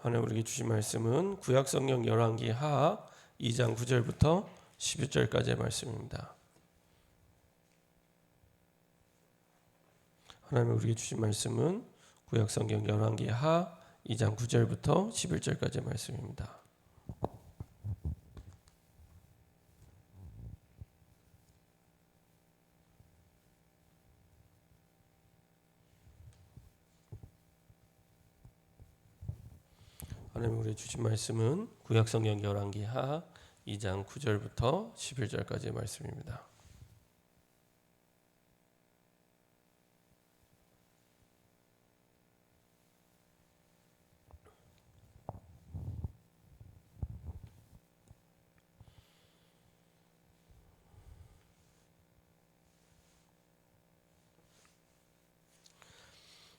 하나님 우리에게 주신 말씀은 구약성경 열왕기 하 2장 9절부터 11절까지의 말씀입니다. 하나님 우리에게 주신 말씀은 구약성경 열왕기 하 2장 9절부터 11절까지의 말씀입니다. 하나님 우리에게 주신 말씀은 구약성경 열왕기 하 2장 9절부터 11절까지의 말씀입니다.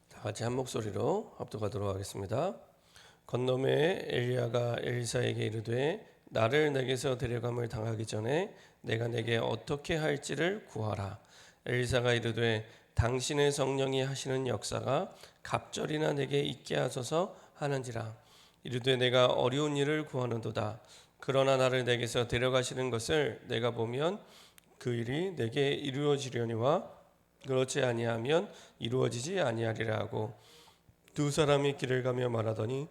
다 같이 한 목소리로 합독하도록 하겠습니다. 건너매 엘리야가 엘리사에게 이르되 나를 내게서 데려감을 당하기 전에 내가 내게 어떻게 할지를 구하라. 엘리사가 이르되 당신의 성령이 하시는 역사가 갑절이나 내게 있게 하소서 하는지라. 이르되 내가 어려운 일을 구하는도다. 그러나 나를 내게서 데려가시는 것을 내가 보면 그 일이 내게 이루어지려니와 그렇지 아니하면 이루어지지 아니하리라 하고 두 사람이 길을 가며 말하더니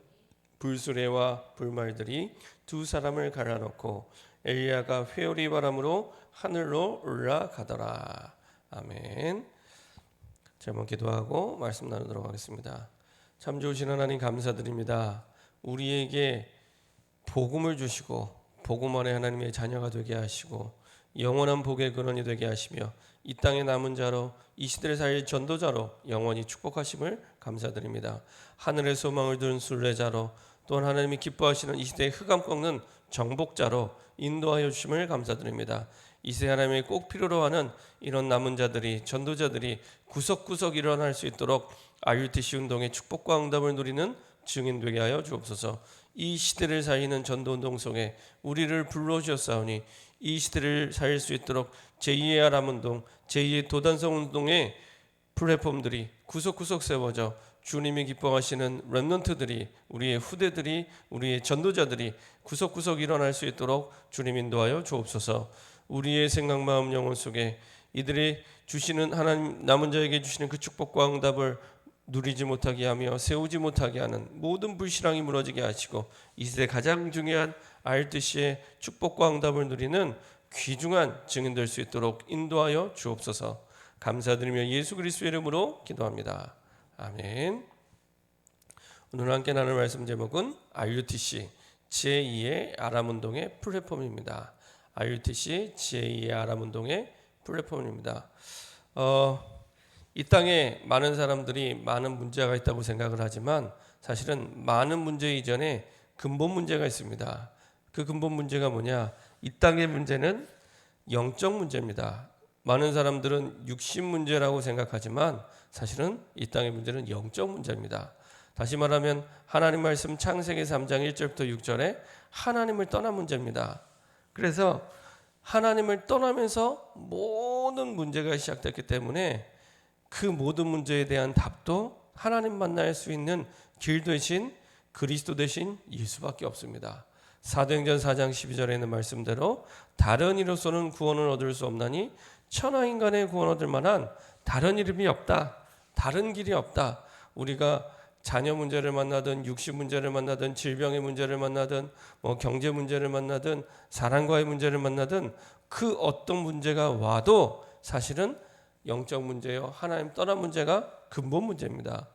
불수레와 불말들이 두 사람을 갈라놓고 엘리야가 회오리 바람으로 하늘로 올라가더라. 아멘. 자, 한번 기도하고 말씀 나누도록 하겠습니다. 참 좋으신 하나님 감사드립니다. 우리에게 복음을 주시고 복음 안에 하나님의 자녀가 되게 하시고 영원한 복의 근원이 되게 하시며 이 땅에 남은 자로 이 시대를 살릴 전도자로 영원히 축복하심을 감사드립니다. 하늘의 소망을 둔 순례자로 또한 하나님이 기뻐하시는 이 시대의 흑암 꺾는 정복자로 인도하여 주심을 감사드립니다. 이 시대 하나님이 꼭 필요로 하는 이런 남은 자들이 전도자들이 구석구석 일어날 수 있도록 RUTC 운동의 축복과 응답을 누리는 증인 되게 하여 주옵소서. 이 시대를 살리는 전도운동 속에 우리를 불러주셨사오니 이 시대를 살릴 수 있도록 제2의 아람운동, 제2의 도단성 운동의 플랫폼들이 구석구석 세워져 주님이 기뻐하시는 렘넌트들이 우리의 후대들이 우리의 전도자들이 구석구석 일어날 수 있도록 주님 인도하여 주옵소서. 우리의 생각 마음 영혼 속에 이들이 주시는 하나님 남은 자에게 주시는 그 축복과 응답을 누리지 못하게 하며 세우지 못하게 하는 모든 불신앙이 무너지게 하시고 이 시대 가장 중요한 RUTC의 축복과 응답을 누리는 귀중한 증인 될 수 있도록 인도하여 주옵소서. 감사드리며 예수 그리스도의 이름으로 기도합니다. 아멘. 오늘 함께 나눌 말씀 제목은 RUTC 제2의 아람운동의 플랫폼입니다. RUTC 제2의 아람운동의 플랫폼입니다. 이 땅에 많은 사람들이 많은 문제가 있다고 생각을 하지만 사실은 많은 문제 이전에 근본 문제가 있습니다. 그 근본 문제가 뭐냐? 이 땅의 문제는 영적 문제입니다. 많은 사람들은 육신 문제라고 생각하지만 사실은 이 땅의 문제는 영적 문제입니다. 다시 말하면 하나님 말씀 창세기 3장 1절부터 6절에 하나님을 떠난 문제입니다. 그래서 하나님을 떠나면서 모든 문제가 시작됐기 때문에 그 모든 문제에 대한 답도 하나님 만날 수 있는 길 대신 그리스도 대신 예수밖에 없습니다. 사도행전 4장 12절에 있는 말씀대로 다른 이로서는 구원을 얻을 수 없나니 천하인간의 구원 얻을 만한 다른 이름이 없다. 다른 길이 없다. 우리가 자녀 문제를 만나든 육신 문제를 만나든 질병의 문제를 만나든 경제 문제를 만나든 사랑과의 문제를 만나든 그 어떤 문제가 와도 사실은 영적 문제요 하나님 떠난 문제가 근본 문제입니다.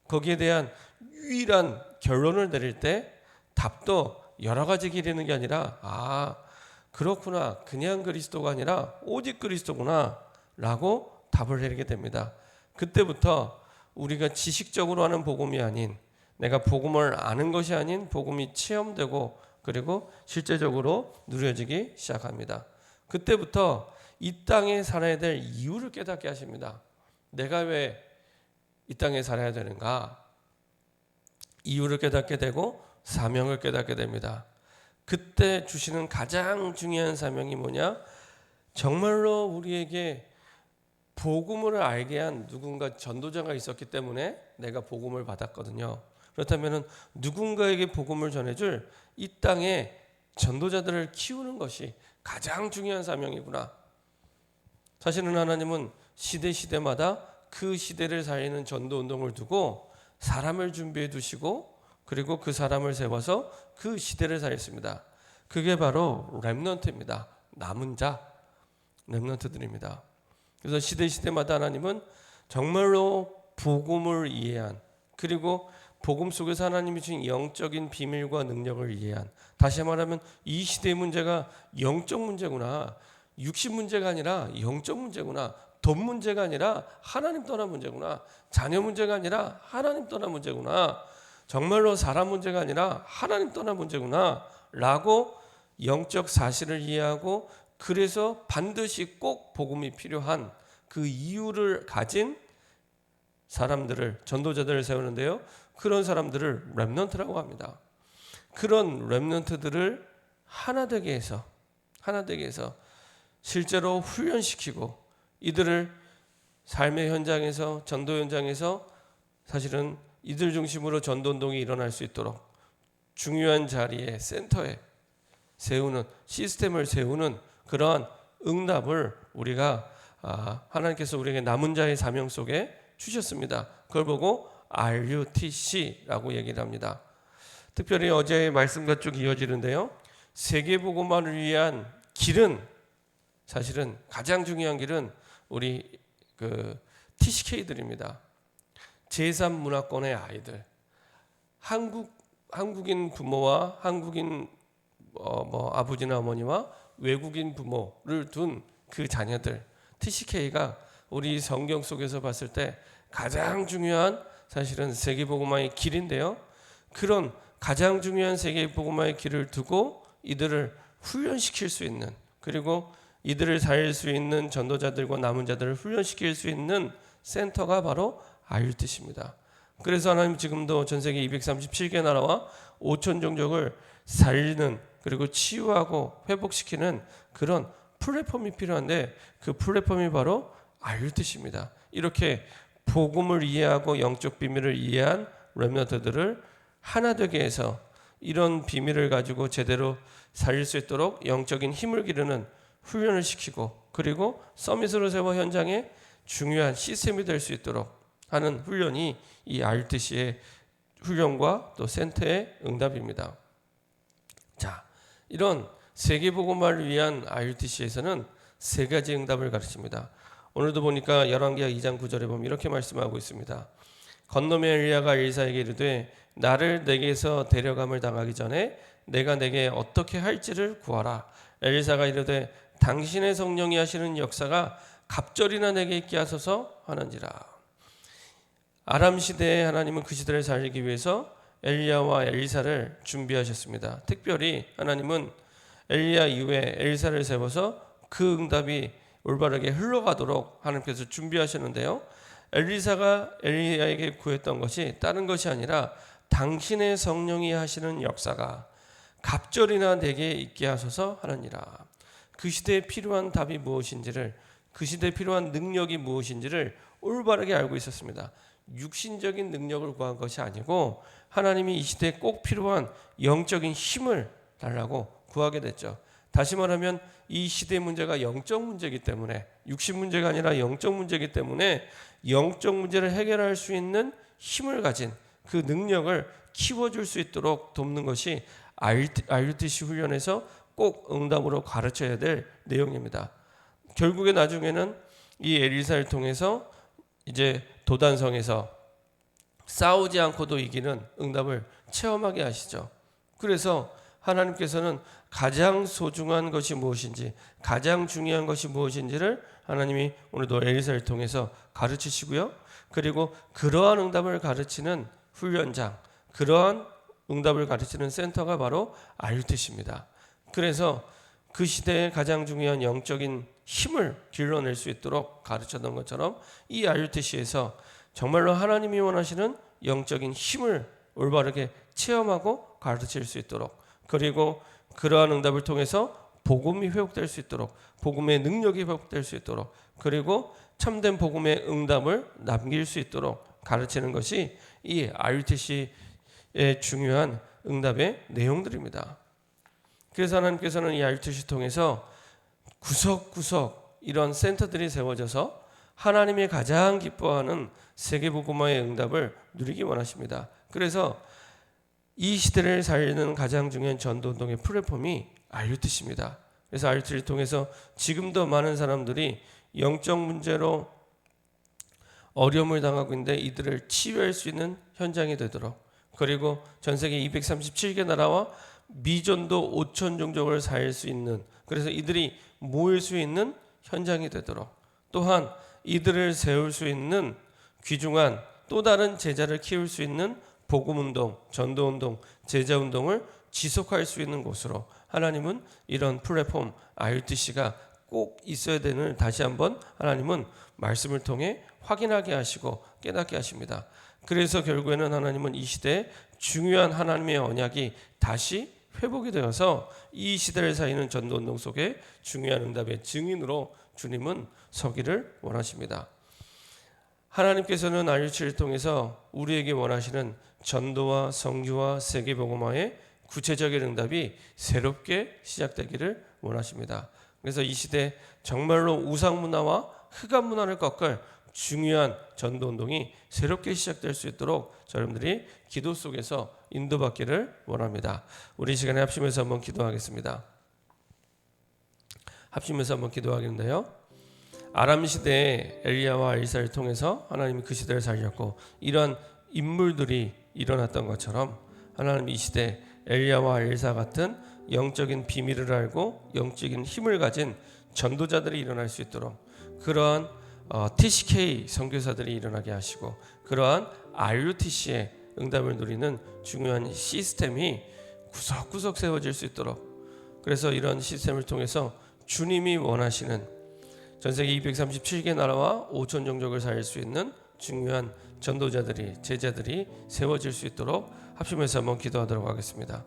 거기에 대한 유일한 결론을 내릴 때 답도 여러 가지 길이 있는 게 아니라 그렇구나 그냥 그리스도가 아니라 오직 그리스도구나 라고 답을 내리게 됩니다. 그때부터 우리가 지식적으로 하는 복음이 아닌 내가 복음을 아는 것이 아닌 복음이 체험되고 그리고 실제적으로 누려지기 시작합니다. 그때부터 이 땅에 살아야 될 이유를 깨닫게 하십니다. 내가 왜 이 땅에 살아야 되는가? 이유를 깨닫게 되고 사명을 깨닫게 됩니다. 그때 주시는 가장 중요한 사명이 뭐냐? 정말로 우리에게 복음을 알게 한 누군가 전도자가 있었기 때문에 내가 복음을 받았거든요. 그렇다면 누군가에게 복음을 전해줄 이 땅의 전도자들을 키우는 것이 가장 중요한 사명이구나. 사실은 하나님은 시대마다 그 시대를 살리는 전도 운동을 두고 사람을 준비해 두시고 그리고 그 사람을 세워서 그 시대를 살렸습니다. 그게 바로 렘넌트입니다. 남은 자, 렘넌트들입니다. 그래서 시대마다 하나님은 정말로 복음을 이해한, 그리고 복음 속에서 하나님이 주신 영적인 비밀과 능력을 이해한, 다시 말하면 이 시대의 문제가 영적 문제구나, 육신 문제가 아니라 영적 문제구나, 돈 문제가 아니라 하나님 떠난 문제구나, 자녀 문제가 아니라 하나님 떠난 문제구나, 정말로 사람 문제가 아니라 하나님 떠난 문제구나 라고 영적 사실을 이해하고, 그래서 반드시 꼭 복음이 필요한 그 이유를 가진 사람들을, 전도자들을 세우는데요, 그런 사람들을 렘넌트라고 합니다. 그런 렘넌트들을 하나 되게 해서 실제로 훈련시키고, 이들을 삶의 현장에서, 전도 현장에서 사실은 이들 중심으로 전도운동이 일어날 수 있도록 중요한 자리에, 센터에 세우는, 시스템을 세우는 그러한 응답을 우리가 하나님께서 우리에게 남은 자의 사명 속에 주셨습니다. 그걸 보고 RUTC라고 얘기를 합니다. 특별히 어제의 말씀과 쭉 이어지는데요, 세계복음화를 위한 길은, 사실은 가장 중요한 길은 우리 TCK들입니다. 제3문화권의 아이들, 한국인 부모와 한국인 아버지나 어머니와 외국인 부모를 둔 그 자녀들, TCK가 우리 성경 속에서 봤을 때 가장 중요한, 사실은 세계복음화의 길인데요, 그런 가장 중요한 세계복음화의 길을 두고 이들을 훈련시킬 수 있는, 그리고 이들을 살릴 수 있는 전도자들과 남은 자들을 훈련시킬 수 있는 센터가 바로 RUTC입니다. 그래서 하나님 지금도 전 세계 237개 나라와 5천 종족을 살리는, 그리고 치유하고 회복시키는 그런 플랫폼이 필요한데, 그 플랫폼이 바로 RUTC입니다. 이렇게 복음을 이해하고 영적 비밀을 이해한 렘넌트들을 하나 되게 해서 이런 비밀을 가지고 제대로 살릴 수 있도록 영적인 힘을 기르는 훈련을 시키고, 그리고 서밋으로 세워 현장에 중요한 시스템이 될 수 있도록 하는 훈련이 이 RUTC의 훈련과 또 센터의 응답입니다. 자, 이런 세계복음화를 위한 RUTC에서는 세 가지 응답을 가르칩니다. 오늘도 보니까 열왕기하 2장 9절에 보면 이렇게 말씀하고 있습니다. 건너면 엘리야가 엘리사에게 이르되 나를 내게서 데려감을 당하기 전에 내가 내게 어떻게 할지를 구하라. 엘리사가 이르되 당신의 성령이 하시는 역사가 갑절이나 내게 있게 하소서 하는지라. 아람 시대에 하나님은 그 시대를 살리기 위해서 엘리야와 엘리사를 준비하셨습니다. 특별히 하나님은 엘리야 이후에 엘리사를 세워서 그 응답이 올바르게 흘러가도록 하나님께서 준비하셨는데요, 엘리사가 엘리야에게 구했던 것이 다른 것이 아니라 당신의 성령이 하시는 역사가 갑절이나 내게 있게 하소서 하느니라. 그 시대에 필요한 답이 무엇인지를, 그 시대에 필요한 능력이 무엇인지를 올바르게 알고 있었습니다. 육신적인 능력을 구한 것이 아니고 하나님이 이 시대에 꼭 필요한 영적인 힘을 달라고 구하게 됐죠. 다시 말하면 이 시대의 문제가 영적 문제이기 때문에, 육신 문제가 아니라 영적 문제이기 때문에 영적 문제를 해결할 수 있는 힘을 가진 그 능력을 키워줄 수 있도록 돕는 것이 RUTC 훈련에서 꼭 응답으로 가르쳐야 될 내용입니다. 결국에 나중에는 이 엘리사를 통해서 이제 도단성에서 싸우지 않고도 이기는 응답을 체험하게 하시죠. 그래서 하나님께서는 가장 소중한 것이 무엇인지, 가장 중요한 것이 무엇인지를 하나님이 오늘도 엘리사를 통해서 가르치시고요, 그리고 그러한 응답을 가르치는 훈련장, 그러한 응답을 가르치는 센터가 바로 RUTC입니다. 그래서 그 시대에 가장 중요한 영적인 힘을 길러낼 수 있도록 가르쳤던 것처럼 이 RUTC에서 정말로 하나님이 원하시는 영적인 힘을 올바르게 체험하고 가르칠 수 있도록, 그리고 그러한 응답을 통해서 복음이 회복될 수 있도록, 복음의 능력이 회복될 수 있도록, 그리고 참된 복음의 응답을 남길 수 있도록 가르치는 것이 이 RUTC 중요한 응답의 내용들입니다. 그래서 하나님께서는 이 R2C 통해서 구석구석 이런 센터들이 세워져서 하나님이 가장 기뻐하는 세계복음화의 응답을 누리기 원하십니다. 그래서 이 시대를 살리는 가장 중요한 전도운동의 플랫폼이 R2C입니다. 그래서 R2C를 통해서 지금도 많은 사람들이 영적 문제로 어려움을 당하고 있는데 이들을 치유할 수 있는 현장이 되도록, 그리고 전 세계 237개 나라와 미전도 5천 종족을 살릴 수 있는, 그래서 이들이 모일 수 있는 현장이 되도록, 또한 이들을 세울 수 있는 귀중한 또 다른 제자를 키울 수 있는 복음운동, 전도운동, 제자운동을 지속할 수 있는 곳으로 하나님은 이런 플랫폼 R2C가 꼭 있어야 되는, 다시 한번 하나님은 말씀을 통해 확인하게 하시고 깨닫게 하십니다. 그래서 결국에는 하나님은 이 시대에 중요한 하나님의 언약이 다시 회복이 되어서 이 시대를 살리는 전도운동 속에 중요한 응답의 증인으로 주님은 서기를 원하십니다. 하나님께서는 R2C를 통해서 우리에게 원하시는 전도와 선교와 세계복음화의 구체적인 응답이 새롭게 시작되기를 원하십니다. 그래서 이 시대 정말로 우상문화와 흑암문화를 꺾을 중요한 전도운동이 새롭게 시작될 수 있도록 여러분들이 기도 속에서 인도받기를 원합니다. 우리 시간에 합심해서 한번 기도하겠습니다. 합심해서 한번 기도하겠는데요, 아람 시대에 엘리야와 엘리사를 통해서 하나님이 그 시대를 살렸고 이런 인물들이 일어났던 것처럼 하나님 이 시대 엘리야와 엘리사 같은 영적인 비밀을 알고 영적인 힘을 가진 전도자들이 일어날 수 있도록, 그러한 TCK 선교사들이 일어나게 하시고 그러한 RUTC의 응답을 누리는 중요한 시스템이 구석구석 세워질 수 있도록, 그래서 이런 시스템을 통해서 주님이 원하시는 전세계 237개 나라와 5천 종족을 살릴 수 있는 중요한 전도자들이, 제자들이 세워질 수 있도록 합심해서 한번 기도하도록 하겠습니다.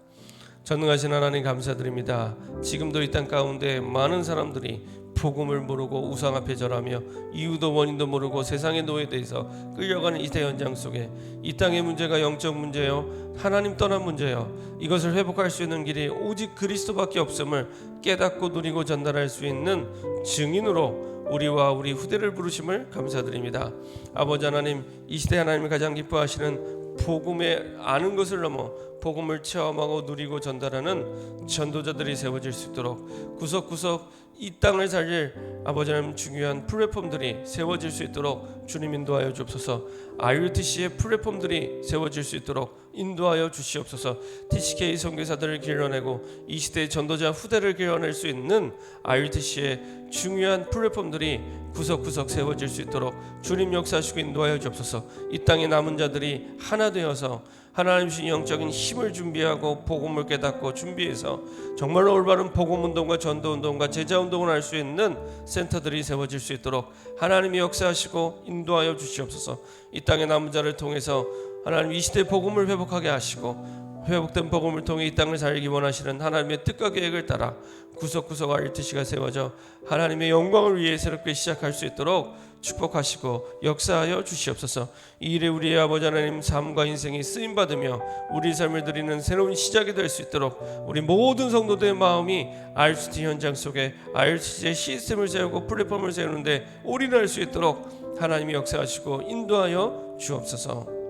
전능하신 하나님 감사드립니다. 지금도 이 땅 가운데 많은 사람들이 복음을 모르고 우상 앞에 절하며 이유도 원인도 모르고 세상의 노예에 대해서 끌려가는 이세 현장 속에 이 땅의 문제가 영적 문제요, 하나님 떠난 문제요, 이것을 회복할 수 있는 길이 오직 그리스도밖에 없음을 깨닫고 누리고 전달할 수 있는 증인으로 우리와 우리 후대를 부르심을 감사드립니다. 아버지 하나님, 이 시대 하나님이 가장 기뻐하시는 복음에 아는 것을 넘어 복음을 체험하고 누리고 전달하는 전도자들이 세워질 수 있도록 구석구석 이 땅을 살릴 아버지 하나님 중요한 플랫폼들이 세워질 수 있도록 주님 인도하여 주옵소서. RUTC의 플랫폼들이 세워질 수 있도록 인도하여 주시옵소서. TCK 선교사들을 길러내고 이 시대의 전도자 후대를 길러낼 수 있는 RUTC의 중요한 플랫폼들이 구석구석 세워질 수 있도록 주님 역사하시고 인도하여 주옵소서. 이 땅의 남은 자들이 하나 되어서 하나님 주신 영적인 힘을 준비하고 복음을 깨닫고 준비해서 정말로 올바른 복음운동과 전도운동과 제자운동을 할 수 있는 센터들이 세워질 수 있도록 하나님이 역사하시고 인도하여 주시옵소서. 이 땅의 남은 자를 통해서 하나님 이 시대의 복음을 회복하게 하시고 회복된 복음을 통해 이 땅을 살기 원하시는 하나님의 뜻과 계획을 따라 구석구석 RUTC가 세워져 하나님의 영광을 위해 새롭게 시작할 수 있도록 축복하시고 역사하여 주시옵소서. 이 일에 우리의 아버지 하나님 삶과 인생이 쓰임받으며 우리 삶을 드리는 새로운 시작이 될 수 있도록 우리 모든 성도들의 마음이 RUTC 현장 속에 RUTC의 시스템을 세우고 플랫폼을 세우는데 올인할 수 있도록 하나님이 역사하시고 인도하여 주옵소서.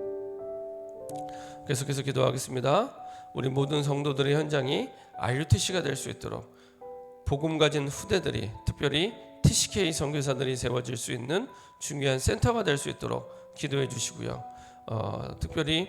계속해서 기도하겠습니다. 우리 모든 성도들의 현장이 RUTC가 될 수 있도록 복음 가진 후대들이, 특별히 TCK 선교사들이 세워질 수 있는 중요한 센터가 될 수 있도록 기도해 주시고요. 특별히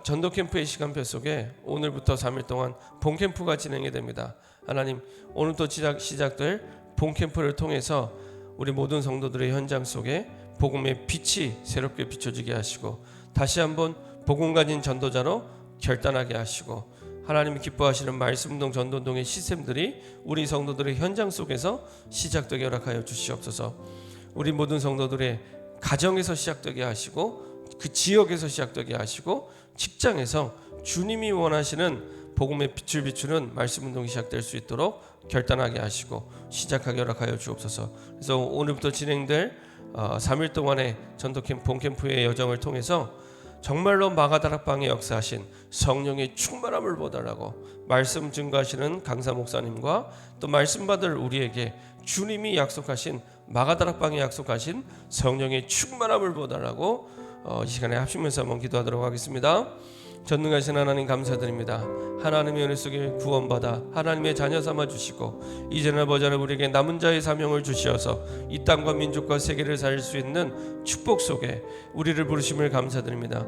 전도 캠프의 시간표 속에 오늘부터 3일 동안 본 캠프가 진행이 됩니다. 하나님, 오늘부터 시작될 본 캠프를 통해서 우리 모든 성도들의 현장 속에 복음의 빛이 새롭게 비춰지게 하시고 다시 한번 복음 가진 전도자로 결단하게 하시고 하나님이 기뻐하시는 말씀운동 전도운동의 시스템들이 우리 성도들의 현장 속에서 시작되게 허락하여 주시옵소서. 우리 모든 성도들의 가정에서 시작되게 하시고 그 지역에서 시작되게 하시고 직장에서 주님이 원하시는 복음의 빛을 비추는 말씀운동이 시작될 수 있도록 결단하게 하시고 시작하게 허락하여 주옵소서. 그래서 오늘부터 진행될 3일 동안의 전도 캠프, 본 캠프의 여정을 통해서 정말로 마가다락방에 역사하신 성령의 충만함을 보달라고 말씀 증거하시는 강사 목사님과 또 말씀 받을 우리에게 주님이 약속하신 마가다락방에 약속하신 성령의 충만함을 보달라고 이 시간에 합심해서 한번 기도하도록 하겠습니다. 전능하신 하나님 감사드립니다. 하나님의 은혜 속에 구원받아 하나님의 자녀 삼아 주시고 이제는 버전에 우리에게 남은 자의 사명을 주시어서 이 땅과 민족과 세계를 살릴 수 있는 축복 속에 우리를 부르심을 감사드립니다.